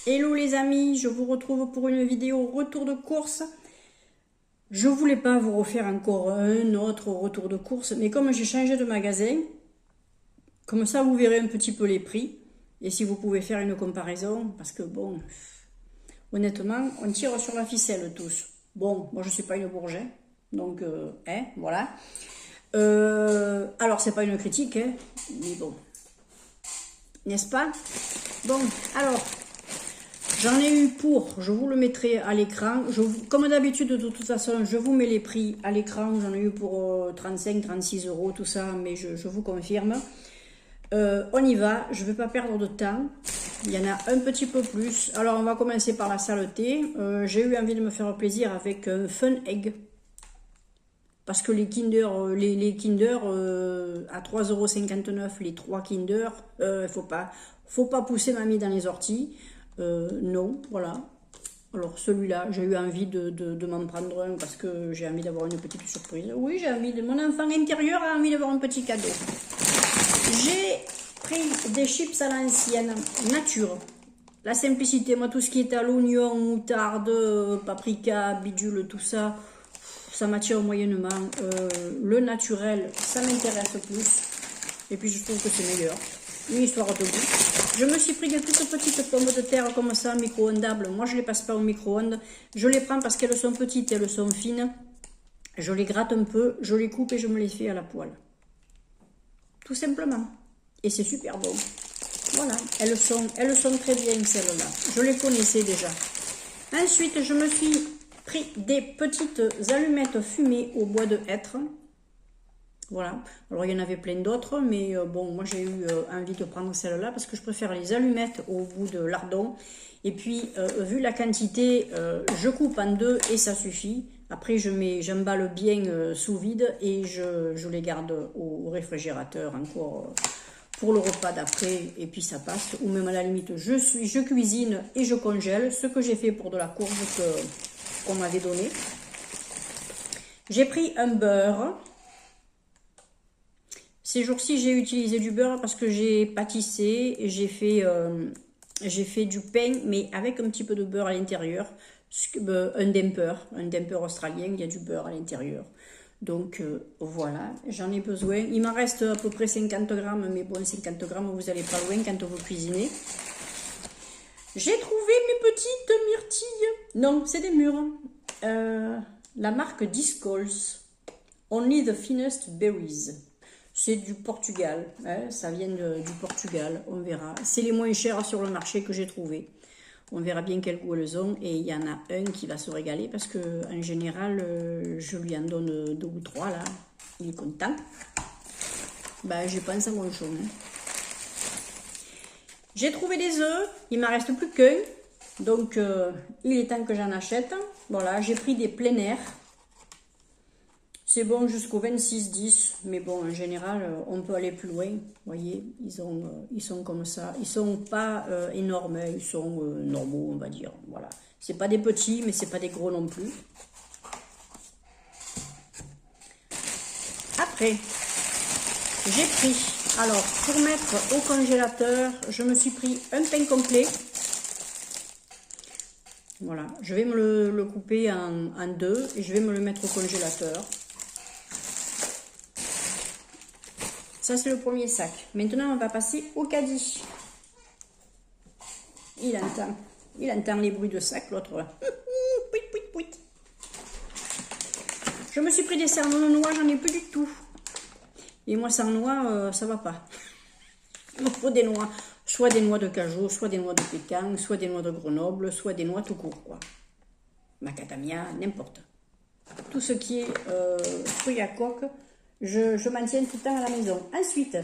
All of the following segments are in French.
Hello les amis, je vous retrouve pour une vidéo retour de course. Je voulais pas vous refaire encore un autre retour de course, mais comme j'ai changé de magasin, comme ça vous verrez un petit peu les prix. Et si vous pouvez faire une comparaison, parce que bon, honnêtement, on tire sur la ficelle tous. Bon, moi je suis pas une bourget, donc voilà. Alors c'est pas une critique, hein, mais bon, n'est-ce pas? Bon, alors... J'en ai eu pour, je vous le mettrai à l'écran. Comme d'habitude, de toute façon, je vous mets les prix à l'écran. J'en ai eu pour 35, 36 euros, tout ça, mais je vous confirme. On y va, je ne vais pas perdre de temps. Il y en a un petit peu plus. Alors, on va commencer par la saleté. J'ai eu envie de me faire plaisir avec un Fun Egg. Parce que les Kinder, à 3,59 €, les 3 Kinder, faut pas pousser mamie dans les orties. Non, voilà. Alors celui-là, j'ai eu envie de m'en prendre un parce que j'ai envie d'avoir une petite surprise. Oui, j'ai envie de... Mon enfant intérieur a envie d'avoir un petit cadeau. J'ai pris des chips à l'ancienne, nature. La simplicité, moi tout ce qui est à l'oignon, moutarde, paprika, bidule, tout ça, ça m'attire moyennement. Le naturel, ça m'intéresse plus. Et puis je trouve que c'est meilleur. Une histoire de goût. Je me suis pris des toutes petites pommes de terre comme ça, micro-ondables. Moi, je ne les passe pas au micro-ondes. Je les prends parce qu'elles sont petites et elles sont fines. Je les gratte un peu, je les coupe et je me les fais à la poêle. Tout simplement. Et c'est super bon. Voilà, elles sont très bien celles-là. Je les connaissais déjà. Ensuite, je me suis pris des petites allumettes fumées au bois de hêtre. Voilà, alors il y en avait plein d'autres, mais bon, moi j'ai eu envie de prendre celle-là parce que je préfère les allumettes au bout de lardon. Et puis, vu la quantité, je coupe en deux et ça suffit. Après, j'emballe bien sous vide et je les garde au réfrigérateur encore pour le repas d'après. Et puis ça passe, ou même à la limite, je cuisine et je congèle, ce que j'ai fait pour de la courge qu'on m'avait donné. J'ai pris un beurre. Ces jours-ci, j'ai utilisé du beurre parce que j'ai pâtissé, j'ai fait du pain, mais avec un petit peu de beurre à l'intérieur, un damper australien, il y a du beurre à l'intérieur. Donc voilà, j'en ai besoin. Il m'en reste à peu près 50 grammes, mais bon, 50 grammes, vous n'allez pas loin quand vous cuisinez. J'ai trouvé mes petites myrtilles. Non, c'est des mûres. La marque Discols. Only the finest berries. C'est du Portugal, hein, ça vient du Portugal, on verra. C'est les moins chers sur le marché que j'ai trouvé. On verra bien quel goût elles ont. Et il y en a un qui va se régaler parce que en général, je lui en donne 2 ou 3 là. Il est content. Ben, je pense à mon chaud. Hein. J'ai trouvé des œufs, il m'en reste plus qu'un. Donc, il est temps que j'en achète. Voilà, j'ai pris des plein air. C'est bon jusqu'au 26-10, mais bon, en général, on peut aller plus loin. Vous voyez, ils sont comme ça. Ils sont pas énormes, ils sont normaux, on va dire. Voilà. C'est pas des petits, mais c'est pas des gros non plus. Après, j'ai pris, alors, pour mettre au congélateur, je me suis pris un pain complet. Voilà, je vais me le couper en deux et je vais me le mettre au congélateur. Ça, c'est le premier sac. Maintenant, on va passer au caddie. Il entend les bruits de sac, l'autre. Je me suis pris des cerneaux de noix, j'en ai plus du tout. Et moi, sans noix, ça va pas. Il me faut des noix. Soit des noix de cajou, soit des noix de pécan, soit des noix de Grenoble, soit des noix tout court, quoi. Macadamia, n'importe. Tout ce qui est fruits à coque. Je m'en tiens tout le temps à la maison. Ensuite,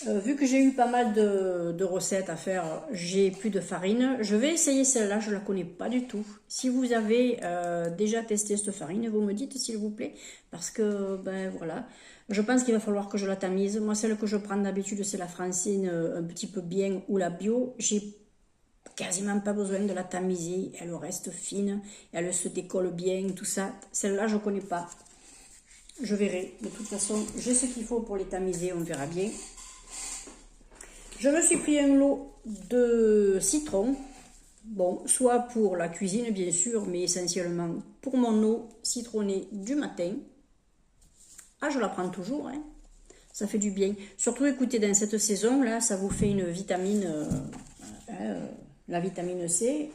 vu que j'ai eu pas mal de recettes à faire, j'ai plus de farine. Je vais essayer celle-là, je ne la connais pas du tout. Si vous avez déjà testé cette farine, vous me dites s'il vous plaît. Parce que, ben voilà, je pense qu'il va falloir que je la tamise. Moi, celle que je prends d'habitude, c'est la francine un petit peu bien ou la bio. J'ai quasiment pas besoin de la tamiser. Elle reste fine, elle se décolle bien, tout ça. Celle-là, je ne connais pas. Je verrai. De toute façon, j'ai ce qu'il faut pour les tamiser, on verra bien. Je me suis pris un lot de citron. Bon, soit pour la cuisine, bien sûr, mais essentiellement pour mon eau citronnée du matin. Ah, je la prends toujours, hein. Ça fait du bien. Surtout, écoutez, dans cette saison-là, ça vous fait une vitamine, la vitamine C.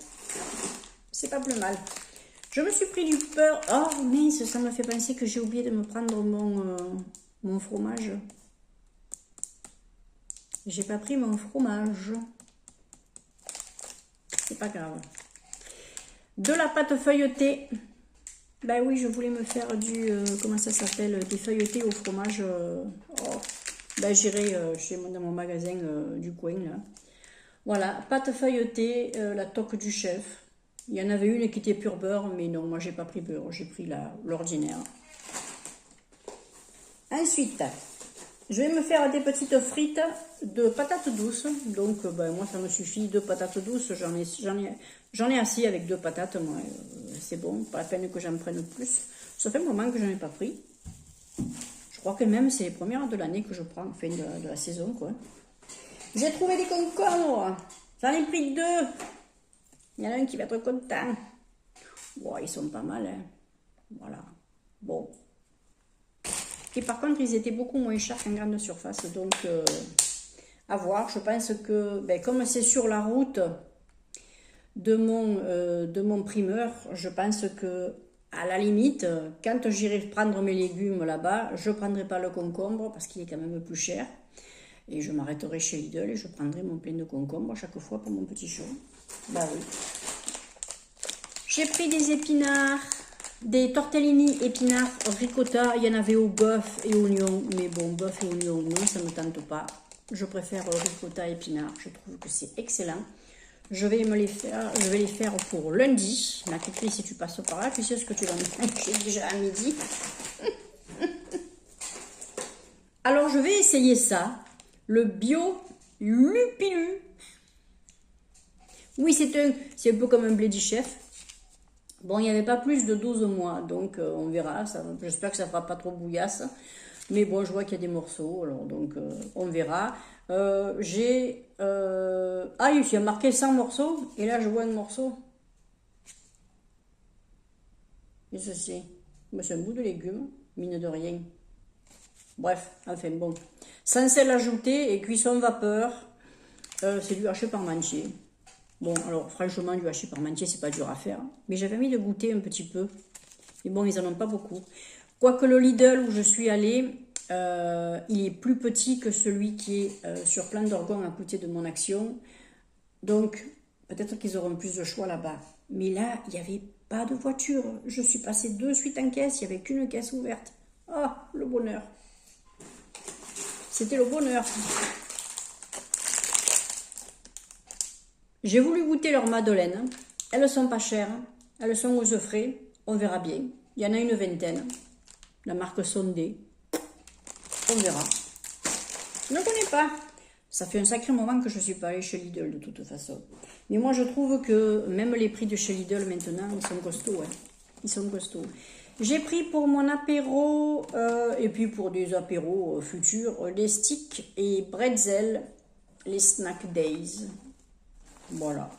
C'est pas plus mal. Je me suis pris du beurre. Oh, mince, ça me fait penser que j'ai oublié de me prendre mon fromage. J'ai pas pris mon fromage. C'est pas grave. De la pâte feuilletée. Ben oui, je voulais me faire du... comment ça s'appelle? Des feuilletés au fromage. Oh. Ben j'irai chez moi dans mon magasin du coin, là. Voilà, pâte feuilletée, la toque du chef. Il y en avait une qui était pure beurre, mais non, moi j'ai pas pris beurre, j'ai pris l'ordinaire. Ensuite, je vais me faire des petites frites de patates douces. Donc, ben, moi ça me suffit, 2 patates douces, j'en ai assez avec 2 patates, moi, c'est bon, pas la peine que j'en prenne plus. Ça fait un moment que je n'en ai pas pris. Je crois que même c'est les premières de l'année que je prends, enfin de la saison, quoi. J'ai trouvé des concombres, j'en ai pris 2. Il y en a un qui va être content. Wow, ils sont pas mal, hein. Voilà. Bon. Et par contre, ils étaient beaucoup moins chers qu'en grande surface. Donc, à voir. Je pense que, ben, comme c'est sur la route de mon primeur, je pense que, à la limite, quand j'irai prendre mes légumes là-bas, je ne prendrai pas le concombre parce qu'il est quand même plus cher. Et je m'arrêterai chez Lidl et je prendrai mon plein de concombres à chaque fois pour mon petit show. Bah oui. J'ai pris des épinards, des tortellini épinards ricotta. Il y en avait au bœuf et oignon. Mais bon, bœuf et oignon, non, ça ne me tente pas. Je préfère ricotta épinards. Je trouve que c'est excellent. Je vais les faire pour lundi. Ma copine, si tu passes par là, tu sais ce que tu vas me manger déjà à midi. Alors, je vais essayer ça. Le bio lupilu. Oui, c'est un peu comme un blé du chef. Bon, il n'y avait pas plus de 12 mois, donc on verra. J'espère que ça ne fera pas trop bouillasse. Mais bon, je vois qu'il y a des morceaux, alors donc on verra. Ah, il y a marqué 100 morceaux, et là je vois un morceau. Et ceci, c'est un bout de légumes, mine de rien. Bref, enfin bon. Sans sel ajouté et cuisson vapeur, c'est du haché parmentier. Bon, alors franchement, du haché parmentier, c'est pas dur à faire. Mais j'avais envie de goûter un petit peu. Mais bon, ils en ont pas beaucoup. Quoique le Lidl où je suis allée, il est plus petit que celui qui est sur Plan d'Orgon à côté de mon action. Donc, peut-être qu'ils auront plus de choix là-bas. Mais là, il n'y avait pas de voiture. Je suis passée de suite en caisse, il n'y avait qu'une caisse ouverte. Ah, le bonheur. C'était le bonheur. J'ai voulu goûter leurs madeleines. Elles sont pas chères. Elles sont aux œufs frais. On verra bien. Il y en a une vingtaine. La marque Sondé. On verra. Je ne connais pas. Ça fait un sacré moment que je ne suis pas allée chez Lidl de toute façon. Mais moi je trouve que même les prix de chez Lidl maintenant, ils sont costauds. Hein. Ils sont costauds. J'ai pris pour mon apéro et puis pour des apéros futurs, les sticks et bretzel, les snack days. Voilà.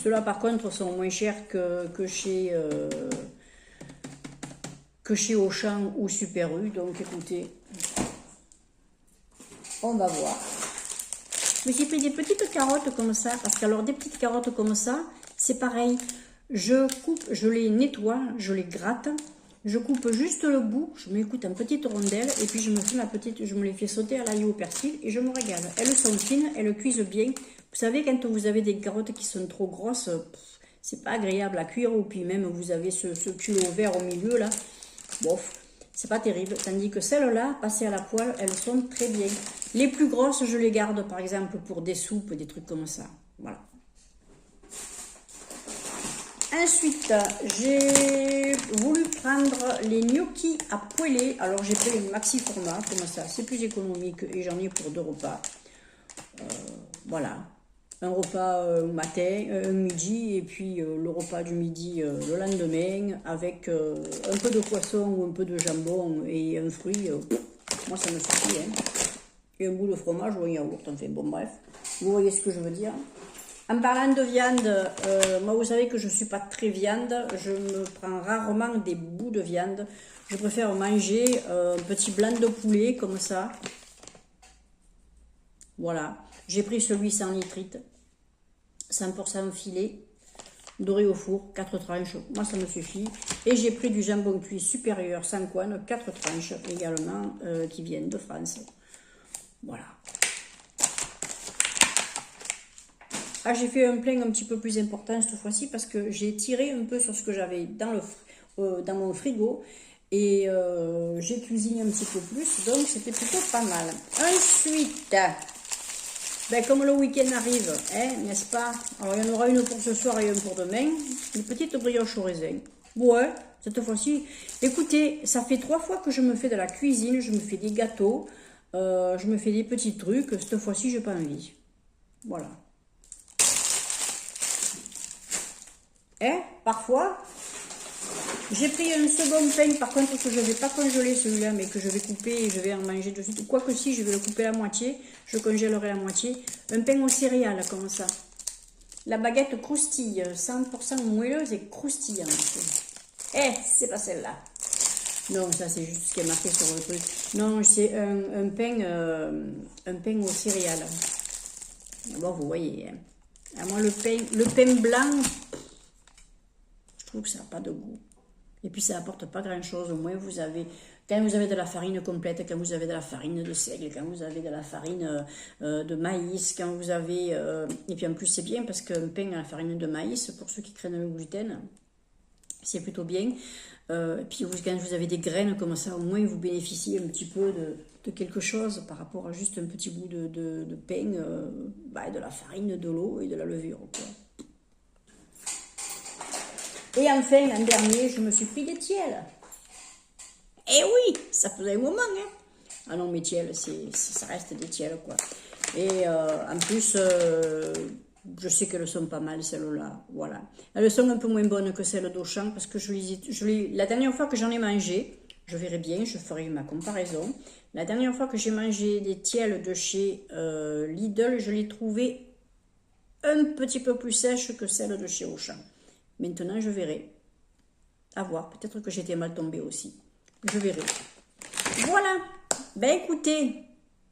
Ceux-là par contre sont moins chers que chez Auchan ou Super U. Donc écoutez, on va voir. Mais j'ai pris des petites carottes comme ça, parce qu'alors des petites carottes comme ça, c'est pareil. Je coupe, je les nettoie, je les gratte, je coupe juste le bout, je m'écoute en petites rondelles, et puis je me les fais sauter à l'ail au persil, et je me régale. Elles sont fines, elles cuisent bien. Vous savez, quand vous avez des carottes qui sont trop grosses, c'est pas agréable à cuire, ou puis même vous avez ce culot vert au milieu là, bof. C'est pas terrible, tandis que celles-là, passées à la poêle, elles sont très bien. Les plus grosses, je les garde, par exemple, pour des soupes, des trucs comme ça. Voilà. Ensuite, j'ai voulu prendre les gnocchis à poêler. Alors, j'ai pris une maxi format, comme ça. C'est plus économique et j'en ai pour 2 repas. Voilà. Un repas matin, un midi, et puis le repas du midi le lendemain, avec un peu de poisson ou un peu de jambon et un fruit. Moi, ça me suffit. Hein. Et un bout de fromage ou un yaourt, enfin bon, bref. Vous voyez ce que je veux dire. En parlant de viande, moi vous savez que je ne suis pas très viande, je me prends rarement des bouts de viande. Je préfère manger un petit blanc de poulet comme ça. Voilà, j'ai pris celui sans nitrite, 100% filet, doré au four, 4 tranches, moi ça me suffit. Et j'ai pris du jambon cuit supérieur sans couenne, 4 tranches également, qui viennent de France. Voilà. Ah, j'ai fait un plein un petit peu plus important cette fois-ci parce que j'ai tiré un peu sur ce que j'avais dans mon frigo et j'ai cuisiné un petit peu plus, donc c'était plutôt pas mal. Ensuite, ben, comme le week-end arrive, hein, n'est-ce pas? Alors il y en aura une pour ce soir et une pour demain, une petite brioche au raisin. Ouais, cette fois-ci, écoutez, ça fait 3 fois que je me fais de la cuisine, je me fais des gâteaux, je me fais des petits trucs, cette fois-ci j'ai pas envie. Voilà. Hein, parfois, j'ai pris un second pain, par contre, que je ne vais pas congeler celui-là, mais que je vais couper et je vais en manger de suite. Quoique si, je vais le couper la moitié, je congèlerai la moitié. Un pain aux céréales, comme ça. La baguette croustille, 100% moelleuse et croustillante. Eh, c'est pas celle-là. Non, ça c'est juste ce qui est marqué sur le truc. Non, c'est un pain aux céréales. Bon, vous voyez, hein. Ah, moi, le pain blanc... Je trouve que ça n'a pas de goût. Et puis ça n'apporte pas grand chose. Au moins vous avez, quand vous avez de la farine complète, quand vous avez de la farine de seigle, quand vous avez de la farine de maïs, quand vous avez... et puis en plus c'est bien parce qu'un pain à la farine de maïs, pour ceux qui craignent le gluten, c'est plutôt bien. Et puis quand vous avez des graines comme ça, au moins vous bénéficiez un petit peu de quelque chose par rapport à juste un petit bout de pain, de la farine, de l'eau et de la levure, quoi. Et enfin, l'an dernier, je me suis pris des tiels. Eh oui, ça faisait un moment, hein. Ah non, mes tiels, ça reste des tiels, quoi. Et en plus, je sais qu'elles sont pas mal, celles-là. Voilà. Elles sont un peu moins bonnes que celles d'Auchan, parce que la dernière fois que j'en ai mangé, je verrai bien, je ferai ma comparaison. La dernière fois que j'ai mangé des tiels de chez Lidl, je les trouvais un petit peu plus sèches que celles de chez Auchan. Maintenant, je verrai. À voir. Peut-être que j'étais mal tombée aussi. Je verrai. Voilà. Ben écoutez,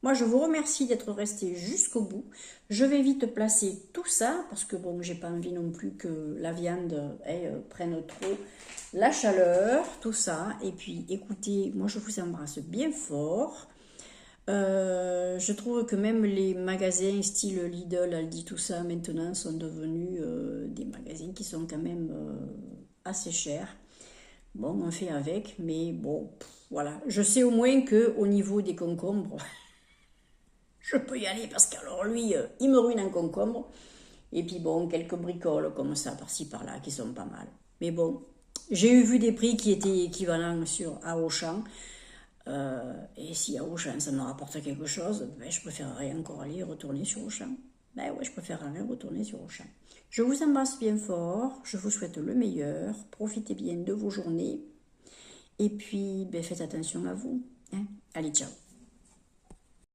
moi je vous remercie d'être resté jusqu'au bout. Je vais vite placer tout ça parce que bon, j'ai pas envie non plus que la viande prenne trop la chaleur, tout ça. Et puis écoutez, moi je vous embrasse bien fort. Je trouve que même les magasins style Lidl, Aldi, tout ça, maintenant sont devenus des magasins qui sont quand même assez chers. Bon, on fait avec, mais bon, voilà. Je sais au moins qu'au niveau des concombres, je peux y aller parce qu'alors lui, il me ruine un concombre. Et puis bon, quelques bricoles comme ça, par-ci, par-là, qui sont pas mal. Mais bon, j'ai vu des prix qui étaient équivalents à Auchan. Et si à Auchan ça me rapporte quelque chose, ben, je préférerais encore aller retourner sur Auchan. Ben ouais, je préférerais retourner sur Auchan. Je vous embrasse bien fort, je vous souhaite le meilleur, profitez bien de vos journées, et puis ben, faites attention à vous. Hein. Allez, ciao.